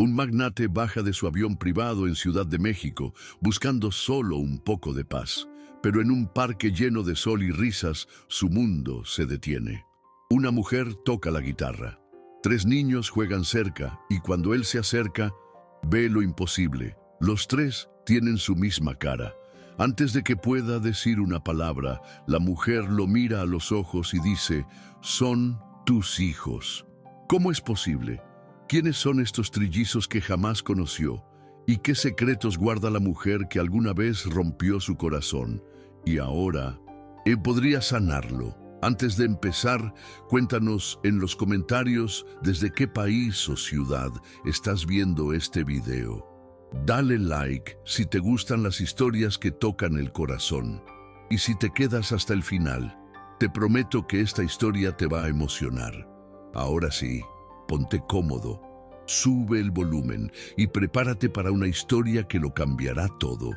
Un magnate baja de su avión privado en Ciudad de México buscando solo un poco de paz. Pero en un parque lleno de sol y risas, su mundo se detiene. Una mujer toca la guitarra. 3 niños juegan cerca y cuando él se acerca, ve lo imposible. Los 3 tienen su misma cara. Antes de que pueda decir una palabra, la mujer lo mira a los ojos y dice: «Son tus hijos». ¿Cómo es posible? ¿Quiénes son estos trillizos que jamás conoció? ¿Y qué secretos guarda la mujer que alguna vez rompió su corazón? Y ahora, él podría sanarlo. Antes de empezar, cuéntanos en los comentarios desde qué país o ciudad estás viendo este video. Dale like si te gustan las historias que tocan el corazón. Y si te quedas hasta el final, te prometo que esta historia te va a emocionar. Ahora sí, ponte cómodo, sube el volumen y prepárate para una historia que lo cambiará todo.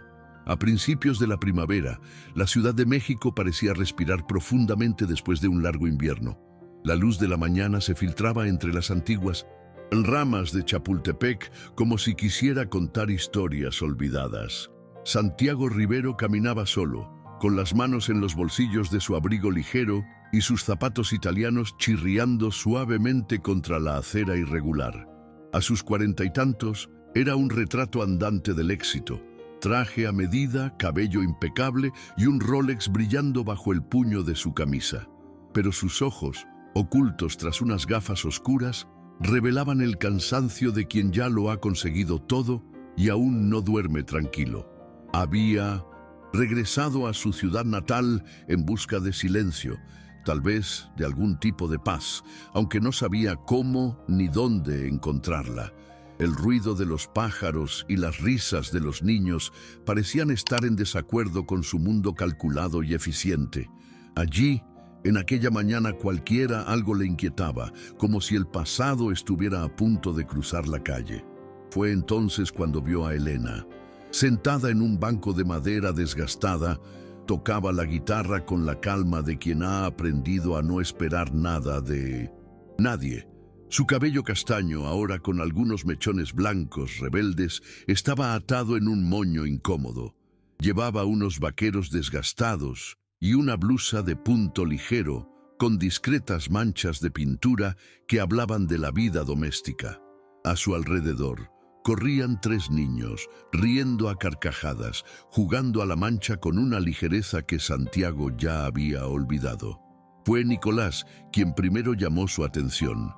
A principios de la primavera, la Ciudad de México parecía respirar profundamente después de un largo invierno. La luz de la mañana se filtraba entre las antiguas ramas de Chapultepec como si quisiera contar historias olvidadas. Santiago Rivero caminaba solo, con las manos en los bolsillos de su abrigo ligero y sus zapatos italianos chirriando suavemente contra la acera irregular. A sus 40 y tantos, era un retrato andante del éxito. Traje a medida, cabello impecable y un Rolex brillando bajo el puño de su camisa. Pero sus ojos, ocultos tras unas gafas oscuras, revelaban el cansancio de quien ya lo ha conseguido todo y aún no duerme tranquilo. Había regresado a su ciudad natal en busca de silencio, tal vez de algún tipo de paz, aunque no sabía cómo ni dónde encontrarla. El ruido de los pájaros y las risas de los niños parecían estar en desacuerdo con su mundo calculado y eficiente. Allí, en aquella mañana cualquiera, algo le inquietaba, como si el pasado estuviera a punto de cruzar la calle. Fue entonces cuando vio a Elena. Sentada en un banco de madera desgastada, tocaba la guitarra con la calma de quien ha aprendido a no esperar nada de nadie. Su cabello castaño, ahora con algunos mechones blancos rebeldes, estaba atado en un moño incómodo. Llevaba unos vaqueros desgastados y una blusa de punto ligero, con discretas manchas de pintura que hablaban de la vida doméstica. A su alrededor corrían 3 niños, riendo a carcajadas, jugando a la mancha con una ligereza que Santiago ya había olvidado. Fue Nicolás quien primero llamó su atención.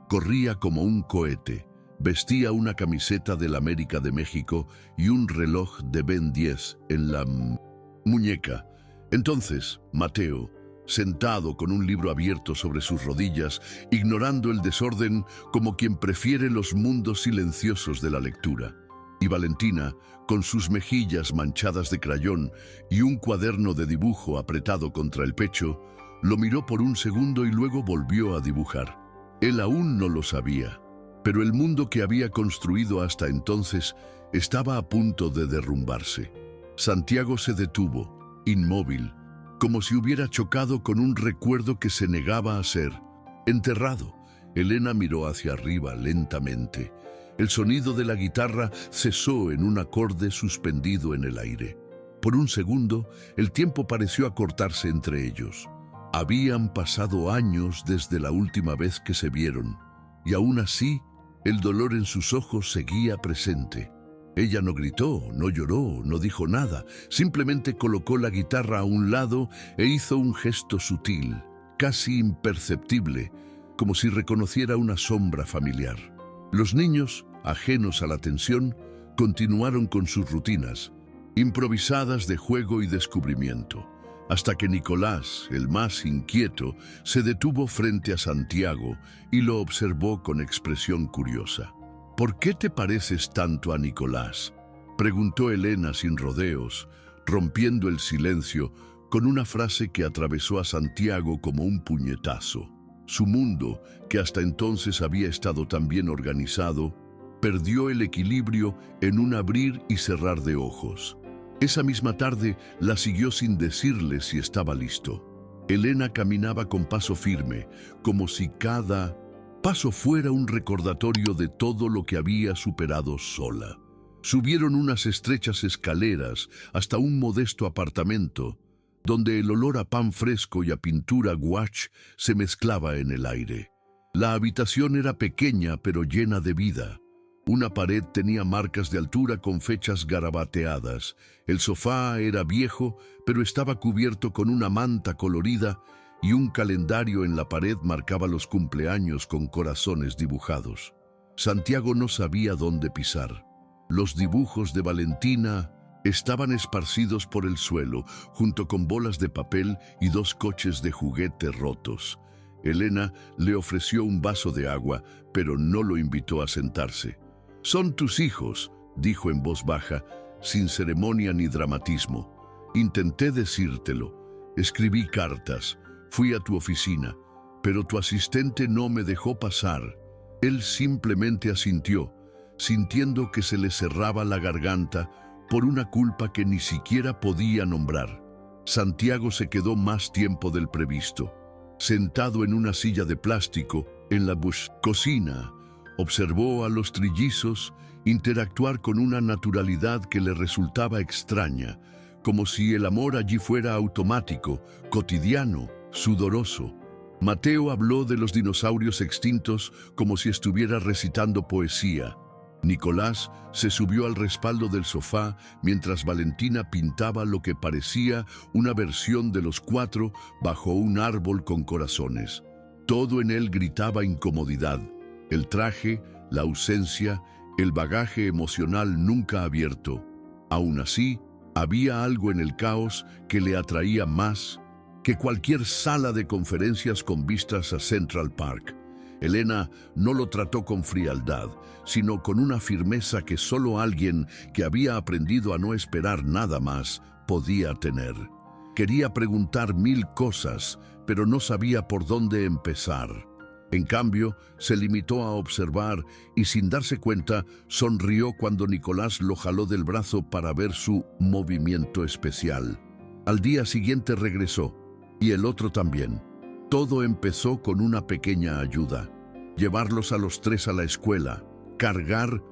Corría como un cohete, vestía una camiseta del América de México y un reloj de Ben 10 en la muñeca. Entonces, Mateo, sentado con un libro abierto sobre sus rodillas, ignorando el desorden como quien prefiere los mundos silenciosos de la lectura. Y Valentina, con sus mejillas manchadas de crayón y un cuaderno de dibujo apretado contra el pecho, lo miró por un segundo y luego volvió a dibujar. Él aún no lo sabía, pero el mundo que había construido hasta entonces estaba a punto de derrumbarse. Santiago se detuvo, inmóvil, como si hubiera chocado con un recuerdo que se negaba a ser enterrado. Elena miró hacia arriba lentamente. El sonido de la guitarra cesó en un acorde suspendido en el aire. Por un segundo, el tiempo pareció acortarse entre ellos. Habían pasado años desde la última vez que se vieron, y aún así, el dolor en sus ojos seguía presente. Ella no gritó, no lloró, no dijo nada, simplemente colocó la guitarra a un lado e hizo un gesto sutil, casi imperceptible, como si reconociera una sombra familiar. Los niños, ajenos a la tensión, continuaron con sus rutinas, improvisadas de juego y descubrimiento, hasta que Nicolás, el más inquieto, se detuvo frente a Santiago y lo observó con expresión curiosa. «¿Por qué te pareces tanto a Nicolás?», preguntó Elena sin rodeos, rompiendo el silencio con una frase que atravesó a Santiago como un puñetazo. Su mundo, que hasta entonces había estado tan bien organizado, perdió el equilibrio en un abrir y cerrar de ojos. Esa misma tarde la siguió sin decirle si estaba listo. Elena caminaba con paso firme, como si cada paso fuera un recordatorio de todo lo que había superado sola. Subieron unas estrechas escaleras hasta un modesto apartamento, donde el olor a pan fresco y a pintura gouache se mezclaba en el aire. La habitación era pequeña pero llena de vida. Una pared tenía marcas de altura con fechas garabateadas. El sofá era viejo, pero estaba cubierto con una manta colorida y un calendario en la pared marcaba los cumpleaños con corazones dibujados. Santiago no sabía dónde pisar. Los dibujos de Valentina estaban esparcidos por el suelo, junto con bolas de papel y 2 coches de juguete rotos. Elena le ofreció un vaso de agua, pero no lo invitó a sentarse. «Son tus hijos», dijo en voz baja, sin ceremonia ni dramatismo. «Intenté decírtelo. Escribí cartas. Fui a tu oficina, pero tu asistente no me dejó pasar». Él simplemente asintió, sintiendo que se le cerraba la garganta por una culpa que ni siquiera podía nombrar. Santiago se quedó más tiempo del previsto. Sentado en una silla de plástico en la cocina, observó a los trillizos interactuar con una naturalidad que le resultaba extraña, como si el amor allí fuera automático, cotidiano, sudoroso. Mateo habló de los dinosaurios extintos como si estuviera recitando poesía. Nicolás se subió al respaldo del sofá mientras Valentina pintaba lo que parecía una versión de los 4 bajo un árbol con corazones. Todo en él gritaba incomodidad. El traje, la ausencia, el bagaje emocional nunca abierto. Aún así, había algo en el caos que le atraía más que cualquier sala de conferencias con vistas a Central Park. Elena no lo trató con frialdad, sino con una firmeza que solo alguien que había aprendido a no esperar nada más podía tener. Quería preguntar 1000 cosas, pero no sabía por dónde empezar. En cambio, se limitó a observar y sin darse cuenta, sonrió cuando Nicolás lo jaló del brazo para ver su movimiento especial. Al día siguiente regresó, y el otro también. Todo empezó con una pequeña ayuda. Llevarlos a los 3 a la escuela, cargar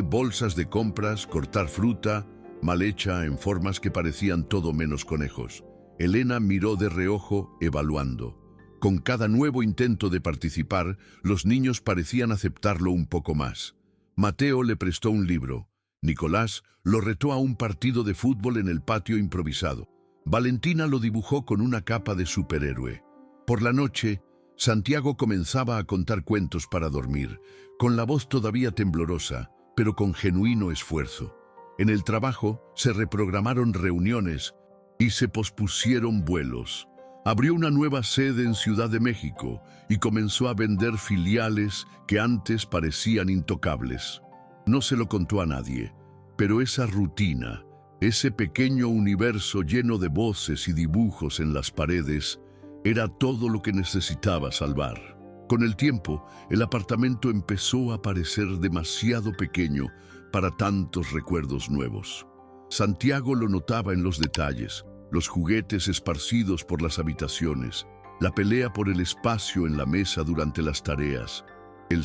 bolsas de compras, cortar fruta, mal hecha en formas que parecían todo menos conejos. Elena miró de reojo, evaluando. Con cada nuevo intento de participar, los niños parecían aceptarlo un poco más. Mateo le prestó un libro. Nicolás lo retó a un partido de fútbol en el patio improvisado. Valentina lo dibujó con una capa de superhéroe. Por la noche, Santiago comenzaba a contar cuentos para dormir, con la voz todavía temblorosa, pero con genuino esfuerzo. En el trabajo se reprogramaron reuniones y se pospusieron vuelos. Abrió una nueva sede en Ciudad de México y comenzó a vender filiales que antes parecían intocables. No se lo contó a nadie, pero esa rutina, ese pequeño universo lleno de voces y dibujos en las paredes, era todo lo que necesitaba salvar. Con el tiempo, el apartamento empezó a parecer demasiado pequeño para tantos recuerdos nuevos. Santiago lo notaba en los detalles, los juguetes esparcidos por las habitaciones, la pelea por el espacio en la mesa durante las tareas, el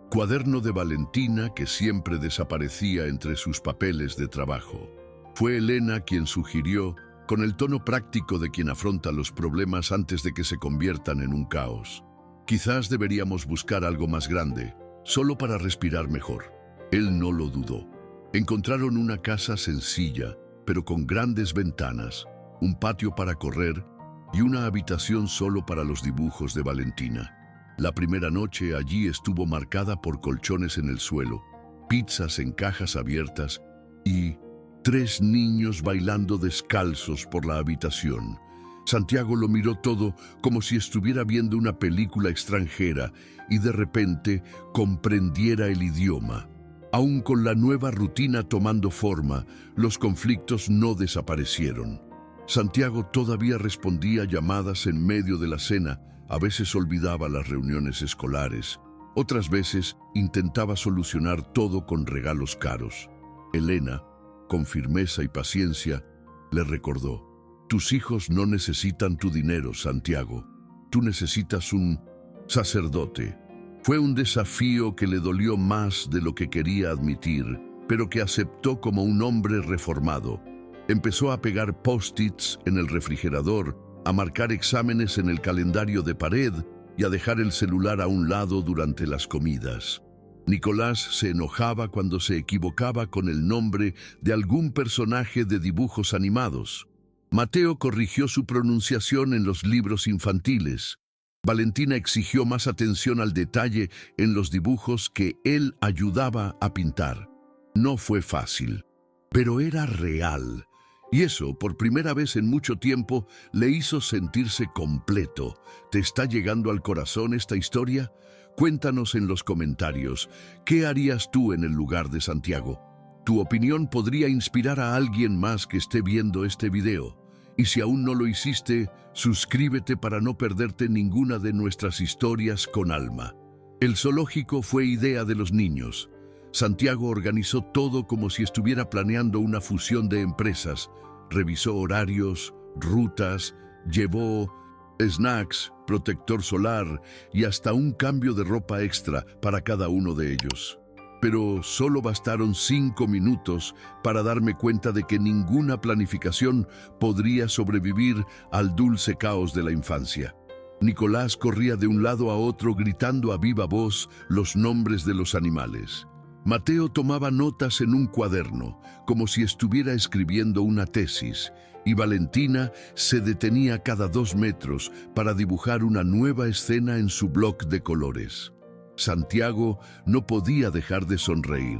cuaderno de Valentina que siempre desaparecía entre sus papeles de trabajo. Fue Elena quien sugirió, con el tono práctico de quien afronta los problemas antes de que se conviertan en un caos: quizás deberíamos buscar algo más grande, solo para respirar mejor. Él no lo dudó. Encontraron una casa sencilla, pero con grandes ventanas, un patio para correr y una habitación solo para los dibujos de Valentina. La primera noche allí estuvo marcada por colchones en el suelo, pizzas en cajas abiertas y 3 niños bailando descalzos por la habitación. Santiago lo miró todo como si estuviera viendo una película extranjera y de repente comprendiera el idioma. Aún con la nueva rutina tomando forma, los conflictos no desaparecieron. Santiago todavía respondía llamadas en medio de la cena, a veces olvidaba las reuniones escolares, otras veces intentaba solucionar todo con regalos caros. Elena, con firmeza y paciencia, le recordó: tus hijos no necesitan tu dinero, Santiago. Tú necesitas un sacerdote. Fue un desafío que le dolió más de lo que quería admitir, pero que aceptó como un hombre reformado. Empezó a pegar post-its en el refrigerador, a marcar exámenes en el calendario de pared y a dejar el celular a un lado durante las comidas. Nicolás se enojaba cuando se equivocaba con el nombre de algún personaje de dibujos animados. Mateo corrigió su pronunciación en los libros infantiles. Valentina exigió más atención al detalle en los dibujos que él ayudaba a pintar. No fue fácil, pero era real. Y eso, por primera vez en mucho tiempo, le hizo sentirse completo. ¿Te está llegando al corazón esta historia? Cuéntanos en los comentarios, ¿qué harías tú en el lugar de Santiago? Tu opinión podría inspirar a alguien más que esté viendo este video. Y si aún no lo hiciste, suscríbete para no perderte ninguna de nuestras historias con alma. El zoológico fue idea de los niños. Santiago organizó todo como si estuviera planeando una fusión de empresas. Revisó horarios, rutas, llevó snacks, protector solar y hasta un cambio de ropa extra para cada uno de ellos. Pero solo bastaron 5 minutos para darme cuenta de que ninguna planificación podría sobrevivir al dulce caos de la infancia. Nicolás corría de un lado a otro gritando a viva voz los nombres de los animales. Mateo tomaba notas en un cuaderno, como si estuviera escribiendo una tesis, y Valentina se detenía cada 2 metros para dibujar una nueva escena en su bloc de colores. Santiago no podía dejar de sonreír,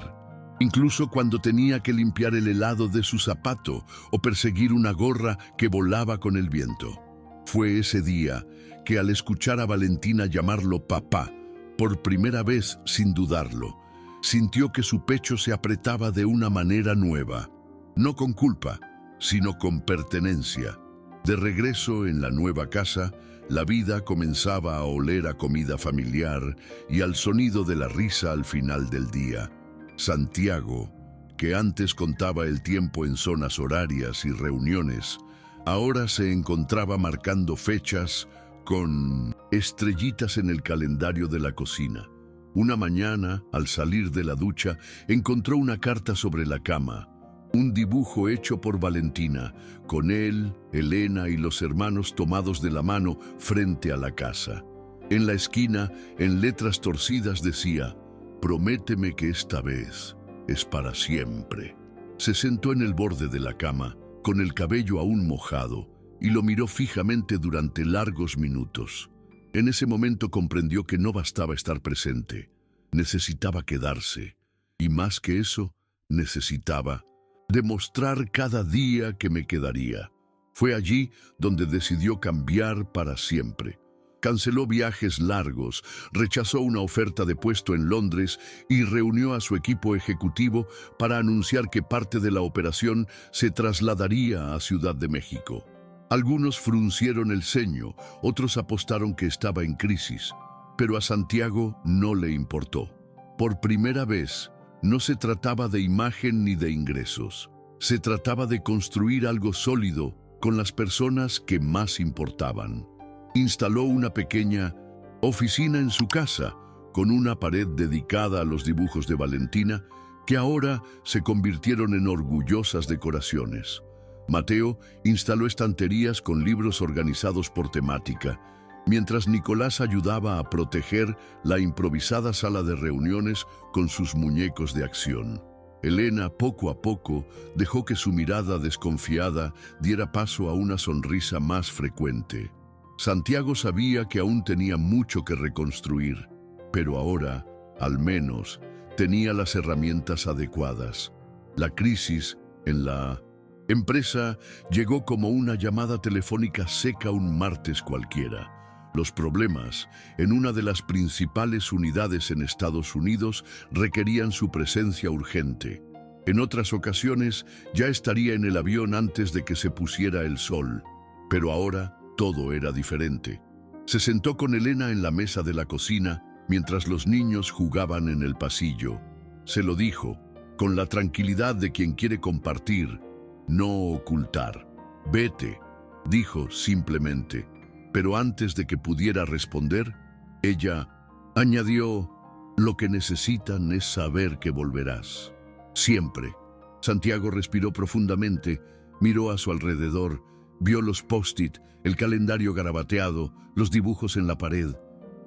incluso cuando tenía que limpiar el helado de su zapato o perseguir una gorra que volaba con el viento. Fue ese día que, al escuchar a Valentina llamarlo papá, por primera vez sin dudarlo, sintió que su pecho se apretaba de una manera nueva, no con culpa, sino con pertenencia. De regreso en la nueva casa, la vida comenzaba a oler a comida familiar y al sonido de la risa al final del día. Santiago, que antes contaba el tiempo en zonas horarias y reuniones, ahora se encontraba marcando fechas con estrellitas en el calendario de la cocina. Una mañana, al salir de la ducha, encontró una carta sobre la cama. Un dibujo hecho por Valentina, con él, Elena y los hermanos tomados de la mano frente a la casa. En la esquina, en letras torcidas decía: «Prométeme que esta vez es para siempre». Se sentó en el borde de la cama, con el cabello aún mojado, y lo miró fijamente durante largos minutos. En ese momento comprendió que no bastaba estar presente, necesitaba quedarse, y más que eso, necesitaba demostrar cada día que me quedaría. Fue allí donde decidió cambiar para siempre. Canceló viajes largos, rechazó una oferta de puesto en Londres y reunió a su equipo ejecutivo para anunciar que parte de la operación se trasladaría a Ciudad de México. Algunos fruncieron el ceño, otros apostaron que estaba en crisis, pero a Santiago no le importó. Por primera vez, no se trataba de imagen ni de ingresos. Se trataba de construir algo sólido con las personas que más importaban. Instaló una pequeña oficina en su casa, con una pared dedicada a los dibujos de Valentina, que ahora se convirtieron en orgullosas decoraciones. Mateo instaló estanterías con libros organizados por temática, mientras Nicolás ayudaba a proteger la improvisada sala de reuniones con sus muñecos de acción. Elena, poco a poco, dejó que su mirada desconfiada diera paso a una sonrisa más frecuente. Santiago sabía que aún tenía mucho que reconstruir, pero ahora, al menos, tenía las herramientas adecuadas. La crisis en la empresa llegó como una llamada telefónica seca un martes cualquiera. Los problemas en una de las principales unidades en Estados Unidos requerían su presencia urgente. En otras ocasiones ya estaría en el avión antes de que se pusiera el sol, pero ahora todo era diferente. Se sentó con Elena en la mesa de la cocina mientras los niños jugaban en el pasillo. Se lo dijo, con la tranquilidad de quien quiere compartir, no ocultar. «Vete», dijo simplemente. Pero antes de que pudiera responder, ella Añadió, lo que necesitan es saber que volverás. Siempre. Santiago respiró profundamente, miró a su alrededor, vio los post-it, el calendario garabateado, los dibujos en la pared.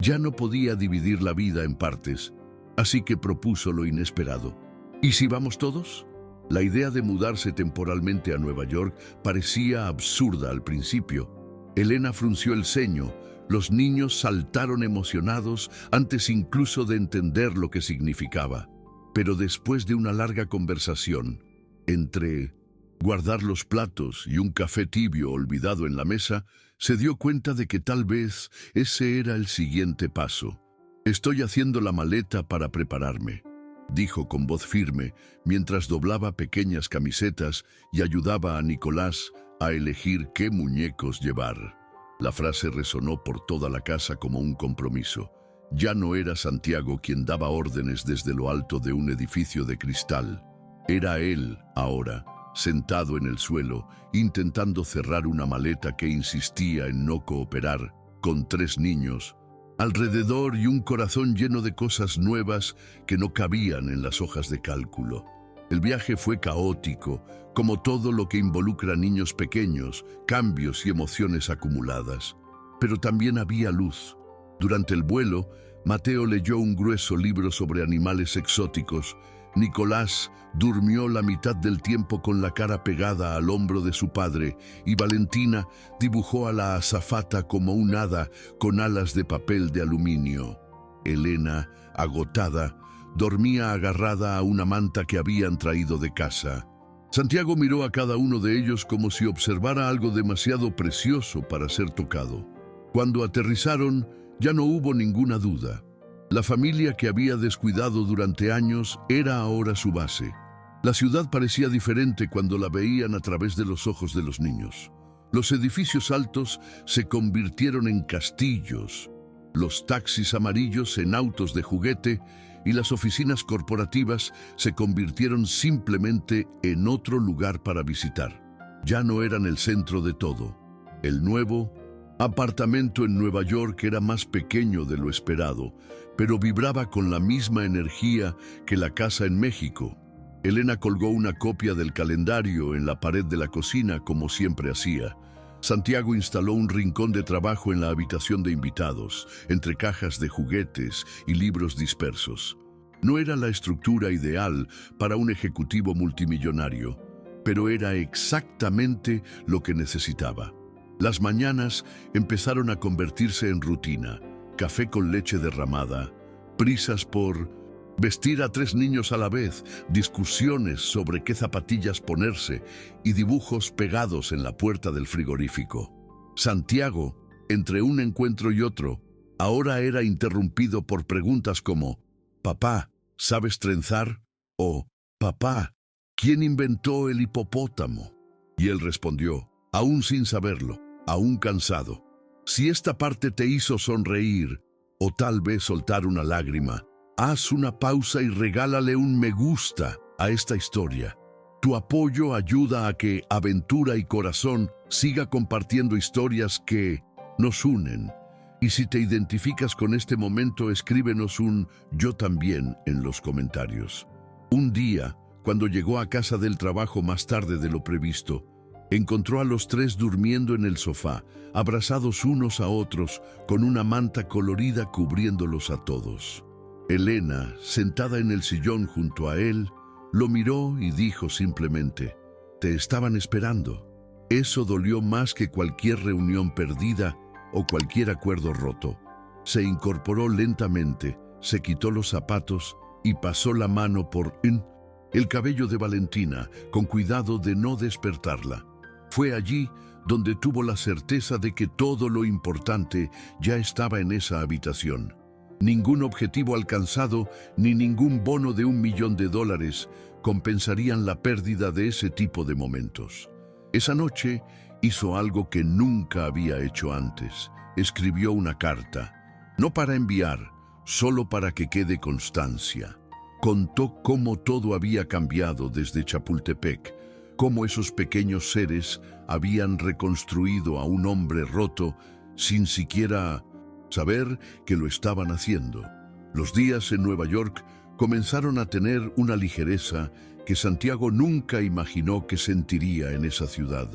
Ya no podía dividir la vida en partes, así que propuso lo inesperado. ¿Y si vamos todos? La idea de mudarse temporalmente a Nueva York parecía absurda al principio. Elena frunció el ceño, los niños saltaron emocionados antes incluso de entender lo que significaba. Pero después de una larga conversación, entre guardar los platos y un café tibio olvidado en la mesa, se dio cuenta de que tal vez ese era el siguiente paso. Estoy haciendo la maleta para prepararme, dijo con voz firme mientras doblaba pequeñas camisetas y ayudaba a Nicolás a elegir qué muñecos llevar. La frase resonó por toda la casa como un compromiso. Ya no era Santiago quien daba órdenes desde lo alto de un edificio de cristal. Era él, ahora, sentado en el suelo, intentando cerrar una maleta que insistía en no cooperar, con 3 niños alrededor y un corazón lleno de cosas nuevas que no cabían en las hojas de cálculo. El viaje fue caótico, como todo lo que involucra niños pequeños, cambios y emociones acumuladas. Pero también había luz. Durante el vuelo, Mateo leyó un grueso libro sobre animales exóticos. Nicolás durmió la mitad del tiempo con la cara pegada al hombro de su padre y Valentina dibujó a la azafata como un hada con alas de papel de aluminio. Elena, agotada, dormía agarrada a una manta que habían traído de casa. Santiago miró a cada uno de ellos como si observara algo demasiado precioso para ser tocado. Cuando aterrizaron, ya no hubo ninguna duda. La familia que había descuidado durante años era ahora su base. La ciudad parecía diferente cuando la veían a través de los ojos de los niños. Los edificios altos se convirtieron en castillos, los taxis amarillos en autos de juguete y las oficinas corporativas se convirtieron simplemente en otro lugar para visitar. Ya no eran el centro de todo. El nuevo apartamento en Nueva York era más pequeño de lo esperado, pero vibraba con la misma energía que la casa en México. Elena colgó una copia del calendario en la pared de la cocina, como siempre hacía. Santiago instaló un rincón de trabajo en la habitación de invitados, entre cajas de juguetes y libros dispersos. No era la estructura ideal para un ejecutivo multimillonario, pero era exactamente lo que necesitaba. Las mañanas empezaron a convertirse en rutina. Café con leche derramada, prisas por vestir a 3 niños a la vez, discusiones sobre qué zapatillas ponerse y dibujos pegados en la puerta del frigorífico. Santiago, entre un encuentro y otro, ahora era interrumpido por preguntas como «Papá, ¿sabes trenzar?» o «Papá, ¿quién inventó el hipopótamo?» Y él respondió, aún sin saberlo, aún cansado, si esta parte te hizo sonreír o tal vez soltar una lágrima, haz una pausa y regálale un me gusta a esta historia. Tu apoyo ayuda a que Aventura y Corazón siga compartiendo historias que nos unen. Y si te identificas con este momento, escríbenos un yo también en los comentarios. Un día, cuando llegó a casa del trabajo más tarde de lo previsto, encontró a los 3 durmiendo en el sofá, abrazados unos a otros, con una manta colorida cubriéndolos a todos. Elena, sentada en el sillón junto a él, lo miró y dijo simplemente, «Te estaban esperando». Eso dolió más que cualquier reunión perdida o cualquier acuerdo roto. Se incorporó lentamente, se quitó los zapatos y pasó la mano por el cabello de Valentina, con cuidado de no despertarla. Fue allí donde tuvo la certeza de que todo lo importante ya estaba en esa habitación. Ningún objetivo alcanzado ni ningún bono de $1 millón compensarían la pérdida de ese tipo de momentos. Esa noche hizo algo que nunca había hecho antes. Escribió una carta, no para enviar, solo para que quede constancia. Contó cómo todo había cambiado desde Chapultepec, cómo esos pequeños seres habían reconstruido a un hombre roto sin siquiera saber que lo estaban haciendo. Los días en Nueva York comenzaron a tener una ligereza que Santiago nunca imaginó que sentiría en esa ciudad.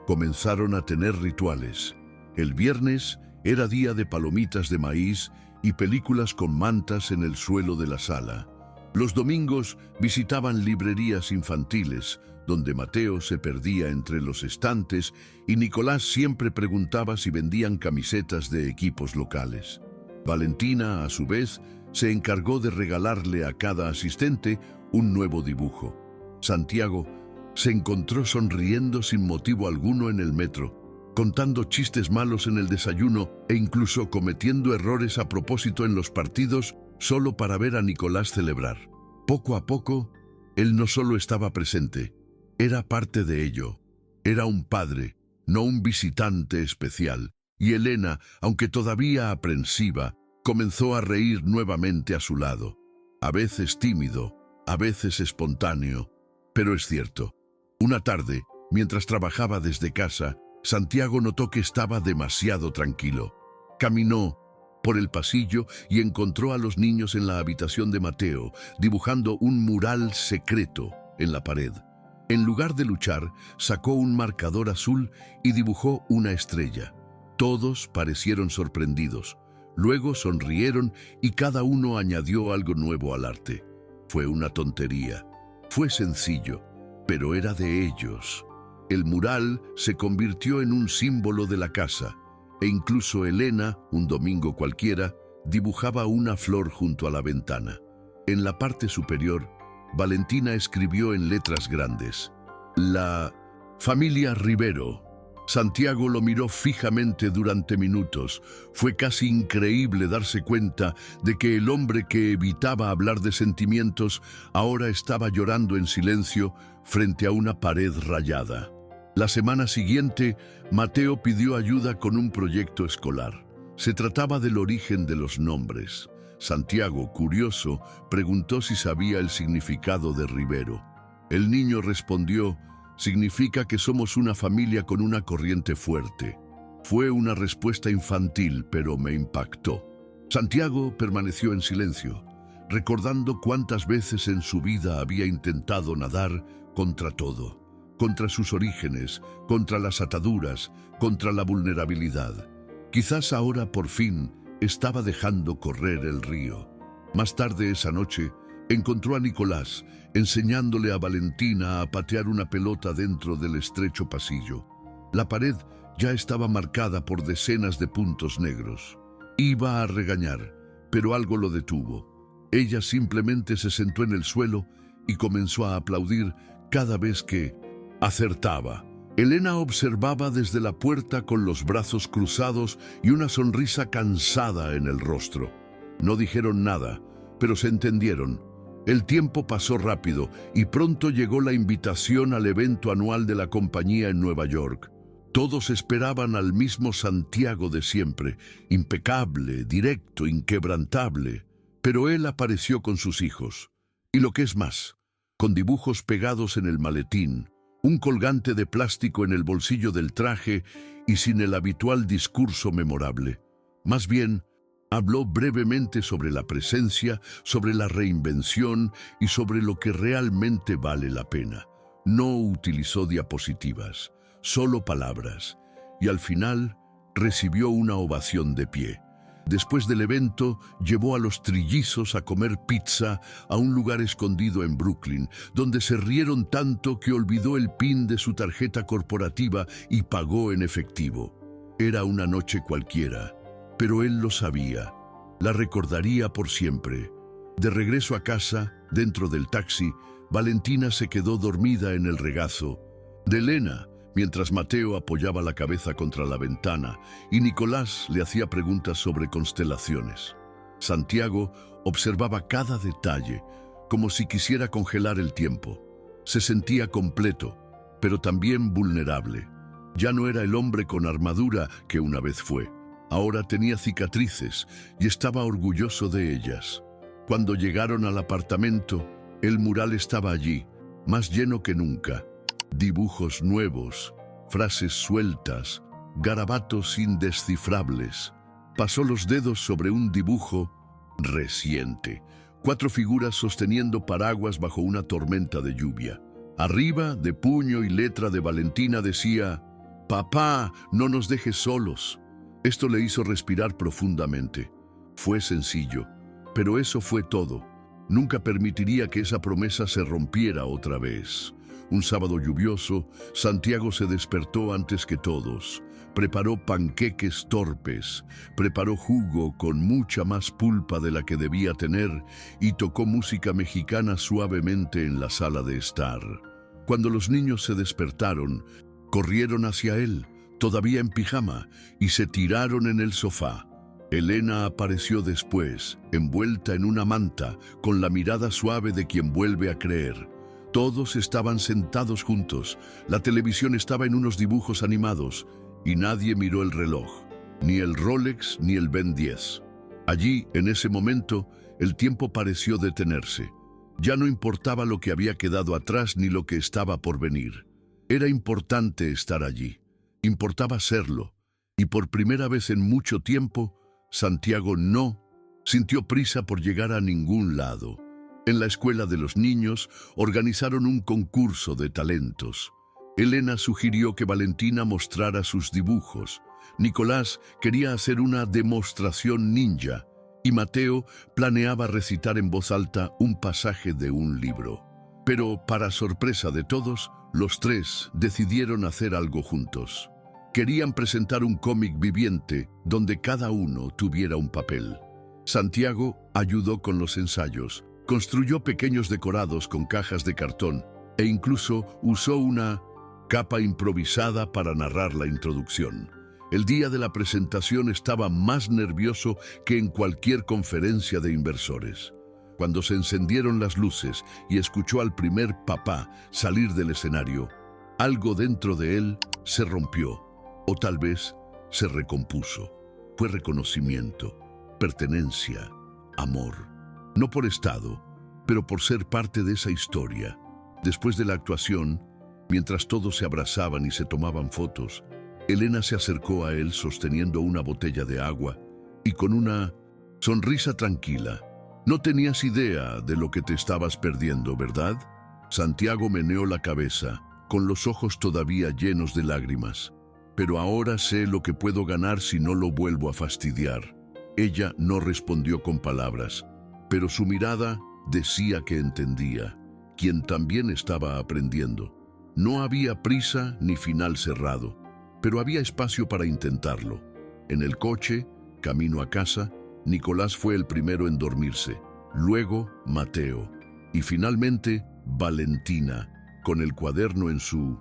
Comenzaron a tener rituales. El viernes era día de palomitas de maíz y películas con mantas en el suelo de la sala. Los domingos visitaban librerías infantiles, donde Mateo se perdía entre los estantes y Nicolás siempre preguntaba si vendían camisetas de equipos locales. Valentina, a su vez, se encargó de regalarle a cada asistente un nuevo dibujo. Santiago se encontró sonriendo sin motivo alguno en el metro, contando chistes malos en el desayuno e incluso cometiendo errores a propósito en los partidos solo para ver a Nicolás celebrar. Poco a poco, él no solo estaba presente, era parte de ello. Era un padre, no un visitante especial, y Elena, aunque todavía aprensiva, comenzó a reír nuevamente a su lado. A veces tímido, a veces espontáneo, pero es cierto. Una tarde, mientras trabajaba desde casa, Santiago notó que estaba demasiado tranquilo. Caminó por el pasillo y encontró a los niños en la habitación de Mateo, dibujando un mural secreto en la pared. En lugar de luchar, sacó un marcador azul y dibujó una estrella. Todos parecieron sorprendidos. Luego sonrieron y cada uno añadió algo nuevo al arte. Fue una tontería. Fue sencillo, pero era de ellos. El mural se convirtió en un símbolo de la casa, e incluso Elena, un domingo cualquiera, dibujaba una flor junto a la ventana. En la parte superior, Valentina escribió en letras grandes: la familia Rivero. Santiago lo miró fijamente durante minutos. Fue casi increíble darse cuenta de que el hombre que evitaba hablar de sentimientos ahora estaba llorando en silencio frente a una pared rayada. La semana siguiente, Mateo pidió ayuda con un proyecto escolar. Se trataba del origen de los nombres. Santiago, curioso, preguntó si sabía el significado de Rivero. El niño respondió: significa que somos una familia con una corriente fuerte. Fue una respuesta infantil, pero me impactó. Santiago permaneció en silencio, recordando cuántas veces en su vida había intentado nadar contra todo, contra sus orígenes, contra las ataduras, contra la vulnerabilidad. Quizás ahora por fin estaba dejando correr el río. Más tarde esa noche, encontró a Nicolás, enseñándole a Valentina a patear una pelota dentro del estrecho pasillo. La pared ya estaba marcada por decenas de puntos negros. Iba a regañar, pero algo lo detuvo. Ella simplemente se sentó en el suelo y comenzó a aplaudir cada vez que acertaba. Elena observaba desde la puerta con los brazos cruzados y una sonrisa cansada en el rostro. No dijeron nada, pero se entendieron. El tiempo pasó rápido y pronto llegó la invitación al evento anual de la compañía en Nueva York. Todos esperaban al mismo Santiago de siempre, impecable, directo, inquebrantable. Pero él apareció con sus hijos. Y lo que es más, con dibujos pegados en el maletín, un colgante de plástico en el bolsillo del traje y sin el habitual discurso memorable. Más bien, habló brevemente sobre la presencia, sobre la reinvención y sobre lo que realmente vale la pena. No utilizó diapositivas, solo palabras, y al final recibió una ovación de pie. Después del evento, llevó a los trillizos a comer pizza a un lugar escondido en Brooklyn, donde se rieron tanto que olvidó el PIN de su tarjeta corporativa y pagó en efectivo. Era una noche cualquiera, pero él lo sabía. La recordaría por siempre. De regreso a casa, dentro del taxi, Valentina se quedó dormida en el regazo de Elena, mientras Mateo apoyaba la cabeza contra la ventana y Nicolás le hacía preguntas sobre constelaciones. Santiago observaba cada detalle, como si quisiera congelar el tiempo. Se sentía completo, pero también vulnerable. Ya no era el hombre con armadura que una vez fue. Ahora tenía cicatrices y estaba orgulloso de ellas. Cuando llegaron al apartamento, el mural estaba allí, más lleno que nunca. Dibujos nuevos, frases sueltas, garabatos indescifrables. Pasó los dedos sobre un dibujo reciente. 4 figuras sosteniendo paraguas bajo una tormenta de lluvia. Arriba, de puño y letra de Valentina, decía: «Papá, no nos dejes solos». Esto le hizo respirar profundamente. Fue sencillo, pero eso fue todo. Nunca permitiría que esa promesa se rompiera otra vez. Un sábado lluvioso, Santiago se despertó antes que todos. Preparó panqueques torpes, preparó jugo con mucha más pulpa de la que debía tener y tocó música mexicana suavemente en la sala de estar. Cuando los niños se despertaron, corrieron hacia él, todavía en pijama, y se tiraron en el sofá. Elena apareció después, envuelta en una manta, con la mirada suave de quien vuelve a creer. Todos estaban sentados juntos, la televisión estaba en unos dibujos animados, y nadie miró el reloj, ni el Rolex ni el Ben 10. Allí, en ese momento, el tiempo pareció detenerse. Ya no importaba lo que había quedado atrás ni lo que estaba por venir. Era importante estar allí, importaba serlo, y por primera vez en mucho tiempo, Santiago no sintió prisa por llegar a ningún lado. En la escuela de los niños organizaron un concurso de talentos. Elena sugirió que Valentina mostrara sus dibujos. Nicolás quería hacer una demostración ninja y Mateo planeaba recitar en voz alta un pasaje de un libro. Pero, para sorpresa de todos, los 3 decidieron hacer algo juntos. Querían presentar un cómic viviente donde cada uno tuviera un papel. Santiago ayudó con los ensayos, construyó pequeños decorados con cajas de cartón e incluso usó una capa improvisada para narrar la introducción. El día de la presentación estaba más nervioso que en cualquier conferencia de inversores. Cuando se encendieron las luces y escuchó al primer papá salir del escenario, algo dentro de él se rompió, o tal vez se recompuso. Fue reconocimiento, pertenencia, amor. No por estado, pero por ser parte de esa historia. Después de la actuación, mientras todos se abrazaban y se tomaban fotos, Elena se acercó a él sosteniendo una botella de agua y con una sonrisa tranquila. «No tenías idea de lo que te estabas perdiendo, ¿verdad?». Santiago meneó la cabeza, con los ojos todavía llenos de lágrimas. «Pero ahora sé lo que puedo ganar si no lo vuelvo a fastidiar». Ella no respondió con palabras, pero su mirada decía que entendía, quien también estaba aprendiendo. No había prisa ni final cerrado, pero había espacio para intentarlo. En el coche, camino a casa, Nicolás fue el primero en dormirse, luego Mateo, y finalmente Valentina, con el cuaderno en su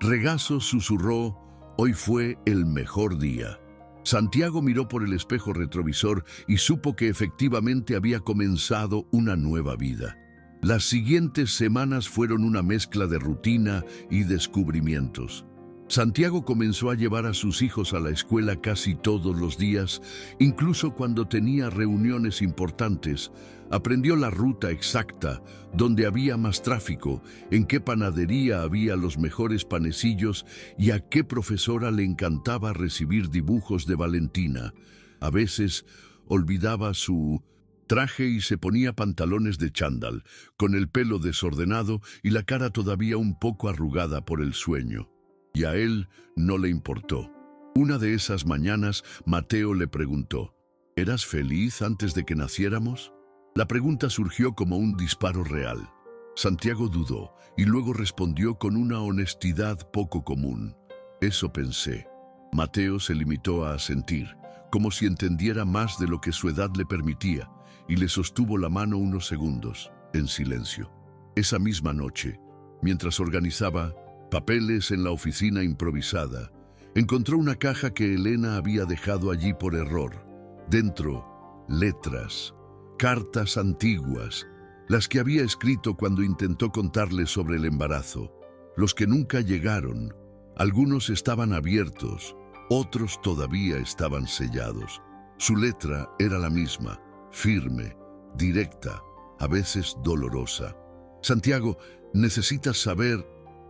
regazo, susurró: «Hoy fue el mejor día». Santiago miró por el espejo retrovisor y supo que efectivamente había comenzado una nueva vida. Las siguientes semanas fueron una mezcla de rutina y descubrimientos. Santiago comenzó a llevar a sus hijos a la escuela casi todos los días, incluso cuando tenía reuniones importantes. Aprendió la ruta exacta, donde había más tráfico, en qué panadería había los mejores panecillos y a qué profesora le encantaba recibir dibujos de Valentina. A veces olvidaba su traje y se ponía pantalones de chándal, con el pelo desordenado y la cara todavía un poco arrugada por el sueño. Y a él no le importó. Una de esas mañanas, Mateo le preguntó: «¿Eras feliz antes de que naciéramos?». La pregunta surgió como un disparo real. Santiago dudó y luego respondió con una honestidad poco común: «Eso pensé». Mateo se limitó a asentir, como si entendiera más de lo que su edad le permitía, y le sostuvo la mano unos segundos, en silencio. Esa misma noche, mientras organizaba papeles en la oficina improvisada, encontró una caja que Elena había dejado allí por error. Dentro, letras, cartas antiguas, las que había escrito cuando intentó contarle sobre el embarazo, los que nunca llegaron. Algunos estaban abiertos, otros todavía estaban sellados. Su letra era la misma, firme, directa, a veces dolorosa. «Santiago, necesitas saber.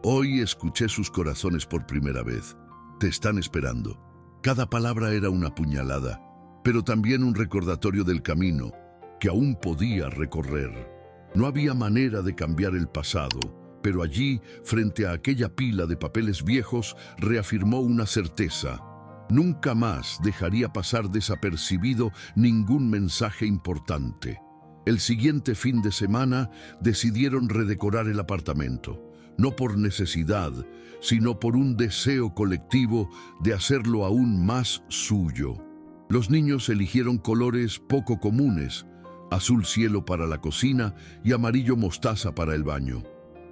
Hoy escuché sus corazones por primera vez. Te están esperando». Cada palabra era una puñalada, pero también un recordatorio del camino que aún podía recorrer. No había manera de cambiar el pasado, pero allí, frente a aquella pila de papeles viejos, reafirmó una certeza. Nunca más dejaría pasar desapercibido ningún mensaje importante. El siguiente fin de semana decidieron redecorar el apartamento, no por necesidad, sino por un deseo colectivo de hacerlo aún más suyo. Los niños eligieron colores poco comunes: azul cielo para la cocina y amarillo mostaza para el baño.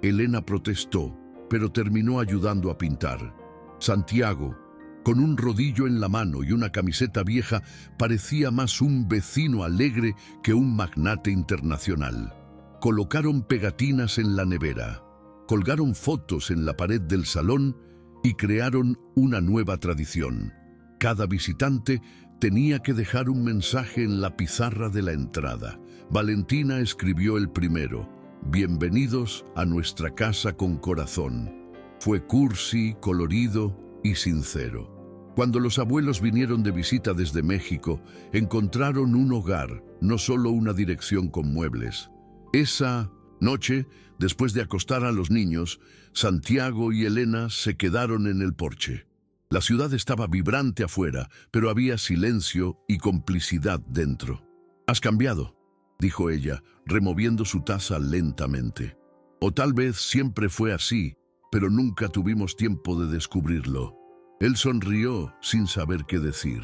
Elena protestó, pero terminó ayudando a pintar. Santiago, con un rodillo en la mano y una camiseta vieja, parecía más un vecino alegre que un magnate internacional. Colocaron pegatinas en la nevera, colgaron fotos en la pared del salón y crearon una nueva tradición. Cada visitante tenía que dejar un mensaje en la pizarra de la entrada. Valentina escribió el primero: «Bienvenidos a nuestra casa con corazón». Fue cursi, colorido y sincero. Cuando los abuelos vinieron de visita desde México, encontraron un hogar, no solo una dirección con muebles. Esa noche, después de acostar a los niños, Santiago y Elena se quedaron en el porche. La ciudad estaba vibrante afuera, pero había silencio y complicidad dentro. «Has cambiado», dijo ella, removiendo su taza lentamente. «O tal vez siempre fue así, pero nunca tuvimos tiempo de descubrirlo». Él sonrió sin saber qué decir.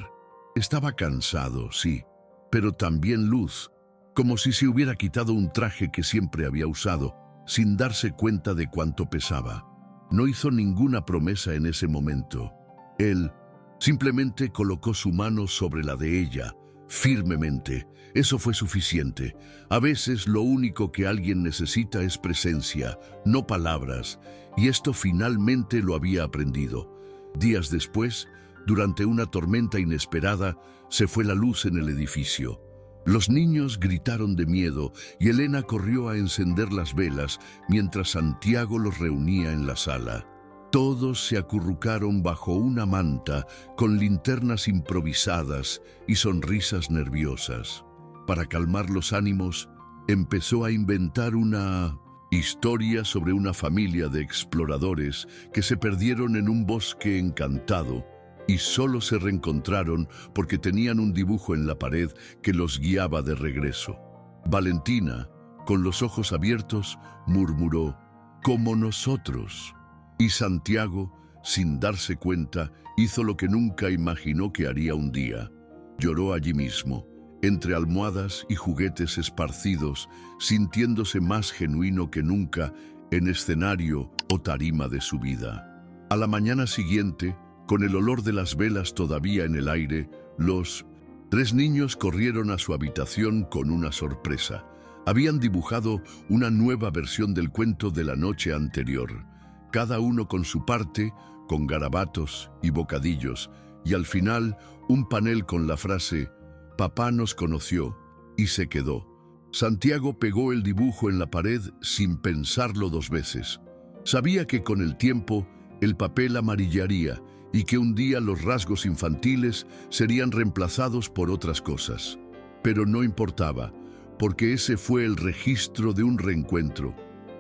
Estaba cansado, sí, pero también luz, como si se hubiera quitado un traje que siempre había usado, sin darse cuenta de cuánto pesaba. No hizo ninguna promesa en ese momento. Él simplemente colocó su mano sobre la de ella, firmemente. Eso fue suficiente. A veces lo único que alguien necesita es presencia, no palabras, y esto finalmente lo había aprendido. Días después, durante una tormenta inesperada, se fue la luz en el edificio. Los niños gritaron de miedo y Elena corrió a encender las velas mientras Santiago los reunía en la sala. Todos se acurrucaron bajo una manta con linternas improvisadas y sonrisas nerviosas. Para calmar los ánimos, empezó a inventar una historia sobre una familia de exploradores que se perdieron en un bosque encantado y solo se reencontraron porque tenían un dibujo en la pared que los guiaba de regreso. Valentina, con los ojos abiertos, murmuró: «Como nosotros». Y Santiago, sin darse cuenta, hizo lo que nunca imaginó que haría un día. Lloró allí mismo, entre almohadas y juguetes esparcidos, sintiéndose más genuino que nunca en escenario o tarima de su vida. A la mañana siguiente, con el olor de las velas todavía en el aire, los 3 niños corrieron a su habitación con una sorpresa. Habían dibujado una nueva versión del cuento de la noche anterior, cada uno con su parte, con garabatos y bocadillos, y al final un panel con la frase: «Papá nos conoció y se quedó». Santiago pegó el dibujo en la pared sin pensarlo 2 veces. Sabía que con el tiempo el papel amarillaría y que un día los rasgos infantiles serían reemplazados por otras cosas. Pero no importaba, porque ese fue el registro de un reencuentro,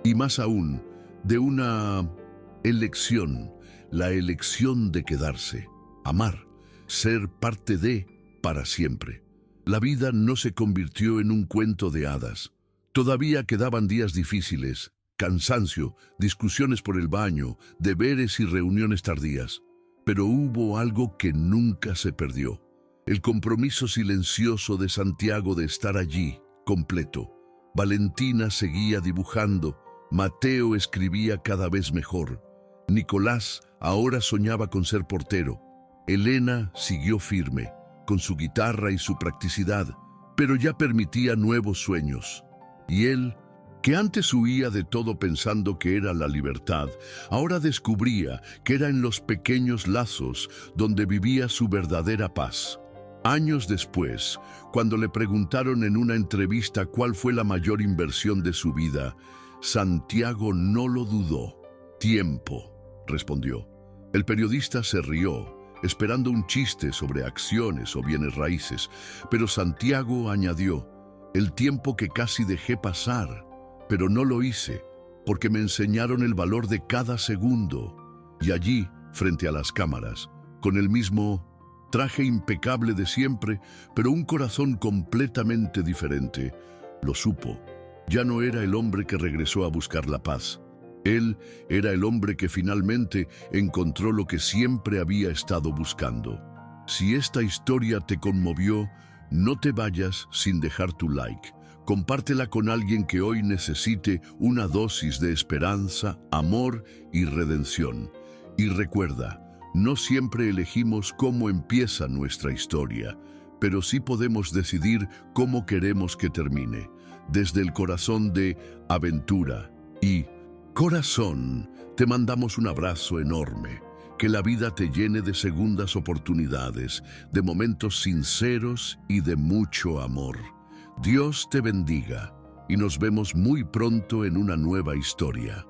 y más aún, de una elección, la elección de quedarse, amar, ser parte de, para siempre. La vida no se convirtió en un cuento de hadas. Todavía quedaban días difíciles, cansancio, discusiones por el baño, deberes y reuniones tardías. Pero hubo algo que nunca se perdió: el compromiso silencioso de Santiago de estar allí, completo. Valentina seguía dibujando, Mateo escribía cada vez mejor, Nicolás ahora soñaba con ser portero, Elena siguió firme, con su guitarra y su practicidad, pero ya permitía nuevos sueños. Y él, que antes huía de todo pensando que era la libertad, ahora descubría que era en los pequeños lazos donde vivía su verdadera paz. Años después, cuando le preguntaron en una entrevista cuál fue la mayor inversión de su vida, Santiago no lo dudó. «Tiempo», respondió. El periodista se rió, esperando un chiste sobre acciones o bienes raíces, pero Santiago añadió, el tiempo que casi dejé pasar, pero no lo hice, porque me enseñaron el valor de cada segundo. Y allí, frente a las cámaras, con el mismo traje impecable de siempre, pero un corazón completamente diferente, lo supo. Ya no era el hombre que regresó a buscar la paz. Él era el hombre que finalmente encontró lo que siempre había estado buscando. Si esta historia te conmovió, no te vayas sin dejar tu like. Compártela con alguien que hoy necesite una dosis de esperanza, amor y redención. Y recuerda, no siempre elegimos cómo empieza nuestra historia, pero sí podemos decidir cómo queremos que termine. Desde el corazón de Aventura y Corazón, te mandamos un abrazo enorme. Que la vida te llene de segundas oportunidades, de momentos sinceros y de mucho amor. Dios te bendiga y nos vemos muy pronto en una nueva historia.